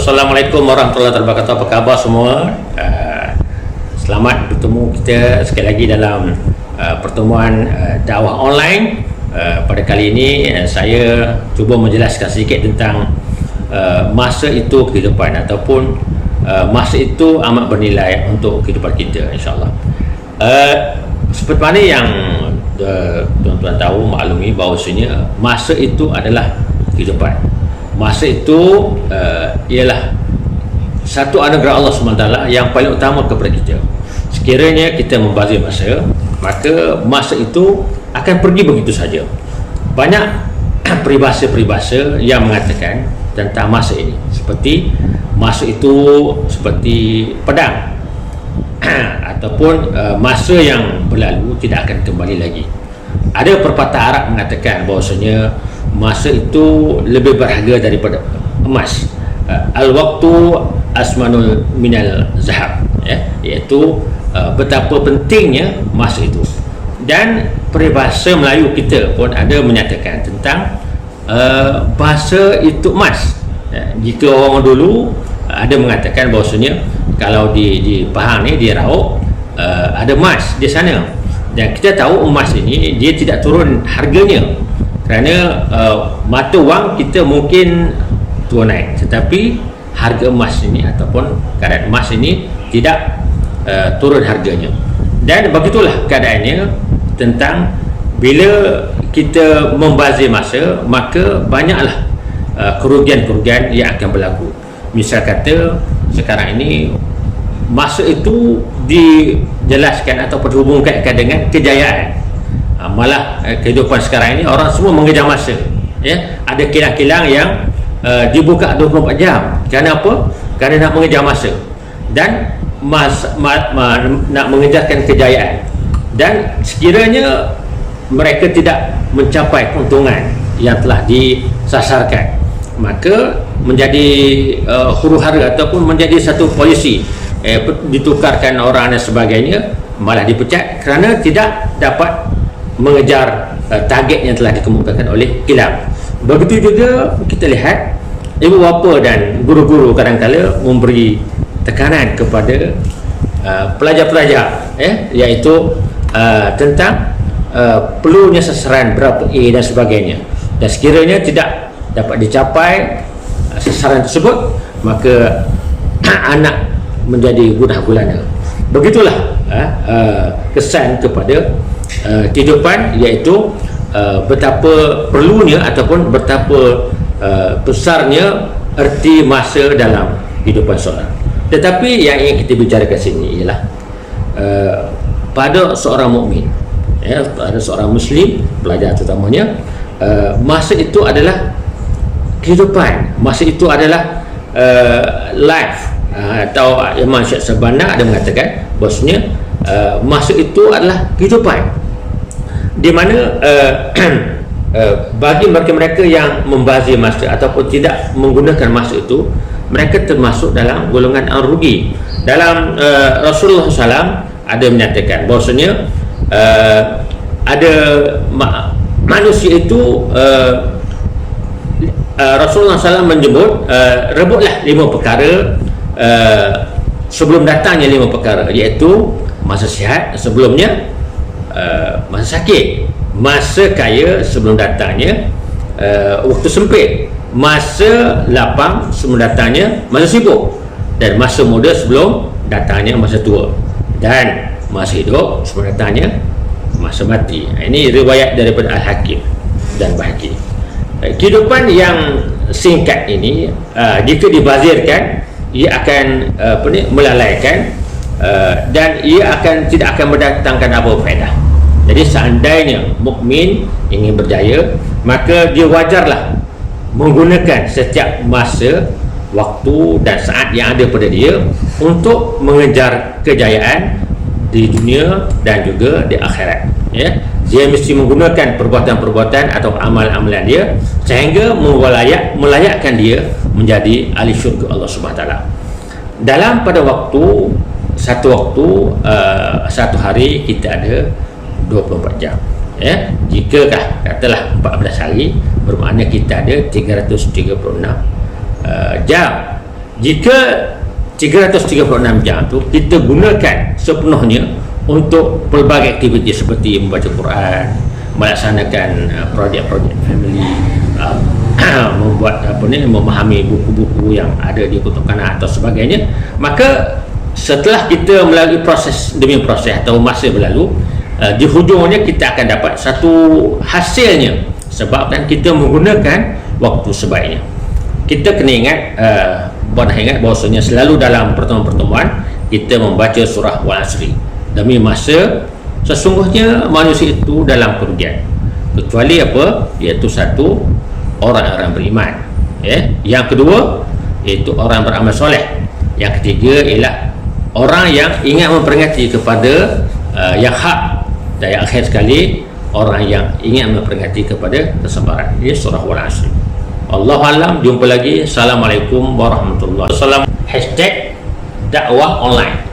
Assalamualaikum warahmatullahi wabarakatuh. Apa khabar semua? Selamat bertemu kita sekali lagi dalam pertemuan dakwah online. Pada kali ini saya cuba menjelaskan sedikit tentang masa itu kehidupan, ataupun masa itu amat bernilai untuk kehidupan kita, insyaAllah. Seperti mana yang tuan-tuan tahu, maklumi bahawasanya masa itu adalah kehidupan. Masa itu ialah satu anugerah Allah SWT yang paling utama kepada kita. Sekiranya kita membazir masa, maka masa itu akan pergi begitu saja. Banyak peribahasa-peribahasa yang mengatakan tentang masa ini, seperti masa itu seperti pedang ataupun masa yang berlalu tidak akan kembali lagi. Ada pepatah Arab mengatakan bahawasanya masa itu lebih berharga daripada emas. Al-waktu asmanul minal zahab, iaitu betapa pentingnya masa itu. Dan peribahasa Melayu kita pun ada menyatakan tentang bahasa itu emas. Jika orang dulu ada mengatakan bahawasanya kalau di Pahang ni, di Rauk, ada emas di sana, dan kita tahu emas ini dia tidak turun harganya, kerana mata wang kita mungkin turun naik, tetapi harga emas ini ataupun kadar emas ini tidak turun harganya. Dan begitulah keadaannya tentang bila kita membazir masa, maka banyaklah kerugian-kerugian yang akan berlaku. Misal kata sekarang ini masa itu dijelaskan ataupun dihubungkan dengan kejayaan. Malah kehidupan sekarang ini orang semua mengejar masa, ada kilang-kilang yang dibuka 24 jam. Kerana apa? Kerana nak mengejar masa dan nak mengejarkan kejayaan. Dan sekiranya mereka tidak mencapai keuntungan yang telah disasarkan, maka menjadi huru-hara ataupun menjadi satu polisi, ditukarkan orang dan sebagainya, malah dipecat kerana tidak dapat mengejar target yang telah dikemukakan oleh kilang. Begitu juga kita lihat ibu bapa dan guru-guru kadang-kala memberi tekanan kepada pelajar-pelajar, iaitu tentang perlunya sasaran berapa A dan sebagainya. Dan sekiranya tidak dapat dicapai sasaran tersebut, maka anak menjadi gundah gulana. Begitulah kesan kepada kehidupan, iaitu betapa perlunya ataupun betapa besarnya erti masa dalam kehidupan seorang. Tetapi yang ingin kita bicarakan sini ialah pada seorang mukmin, pada seorang muslim, pelajar terutamanya, masa itu adalah kehidupan. Masa itu adalah life, atau Imam Syed Sabana ada mengatakan bahawasanya masa itu adalah kehidupan, di mana bagi mereka-mereka yang membazir masa ataupun tidak menggunakan masa itu, mereka termasuk dalam golongan yang rugi. Dalam Rasulullah SAW ada menyatakan bahawasanya ada manusia itu, Rasulullah SAW menyebut rebutlah 5 perkara sebelum datangnya 5 perkara, iaitu masa sihat sebelumnya masa sakit, masa kaya sebelum datangnya waktu sempit, masa lapang sebelum datangnya masa sibuk, dan masa muda sebelum datangnya masa tua, dan masa hidup sebelum datangnya masa mati. Ini riwayat daripada Al-Hakim dan Bahaki. Kehidupan yang singkat ini, jika dibazirkan, ia akan melalaikan, dan ia tidak akan mendatangkan apa faedah. Jadi seandainya mukmin ingin berjaya, maka dia wajarlah menggunakan setiap masa, waktu dan saat yang ada pada dia untuk mengejar kejayaan di dunia dan juga di akhirat. Dia mesti menggunakan perbuatan-perbuatan atau amalan-amalan dia sehingga melayakkan dia menjadi ahli syurga Allah SWT. Dalam pada satu hari kita ada 24 jam. Jikakah katalah 14 hari, bermakna kita ada 336 jam. Jika 336 jam tu kita gunakan sepenuhnya untuk pelbagai aktiviti seperti membaca Quran, melaksanakan projek-projek family, membuat memahami buku-buku yang ada di kutub kanan atau sebagainya, maka setelah kita melalui proses demi proses atau masa berlalu, di hujungnya kita akan dapat satu hasilnya sebabkan kita menggunakan waktu sebaiknya. Kita kena ingat, ingat bahawasanya selalu dalam pertemuan-pertemuan kita membaca surah Wal-Asri. Demi masa, sesungguhnya manusia itu dalam kerugian, kecuali apa? Iaitu satu, orang-orang beriman, yang kedua iaitu orang beramal soleh, yang ketiga ialah orang yang ingat memperingati kepada yang hak, dan yang akhir sekali orang yang ingat memperingati kepada kesabaran. Ini surah Wal-Asri. Allahu a'lam. Jumpa lagi. Assalamualaikum warahmatullahi wabarakatuh. #dakwah online.